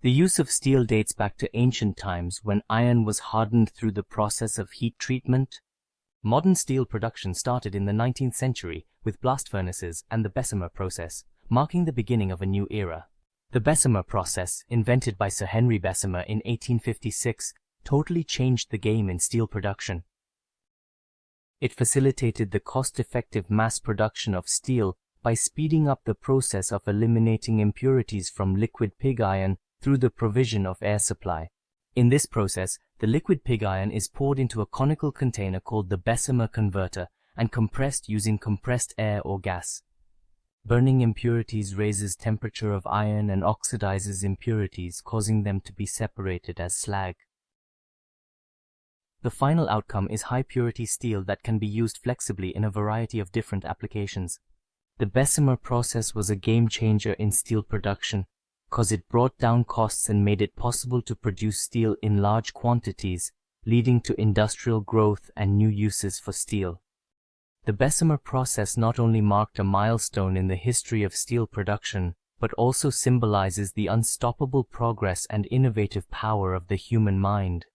The use of steel dates back to ancient times when iron was hardened through the process of heat treatment. Modern steel production started in the 19th century with blast furnaces and the Bessemer process, marking the beginning of a new era. The Bessemer process, invented by Sir Henry Bessemer in 1856, totally changed the game in steel production. It facilitated the cost-effective mass production of steel by speeding up the process of eliminating impurities from liquid pig iron through the provision of air supply. In this process, the liquid pig iron is poured into a conical container called the Bessemer converter and compressed using compressed air or gas. Burning impurities raises temperature of iron and oxidizes impurities, causing them to be separated as slag. The final outcome is high-purity steel that can be used flexibly in a variety of different applications. The Bessemer process was a game-changer in steel production, because it brought down costs and made it possible to produce steel in large quantities, leading to industrial growth and new uses for steel. The Bessemer process not only marked a milestone in the history of steel production, but also symbolizes the unstoppable progress and innovative power of the human mind.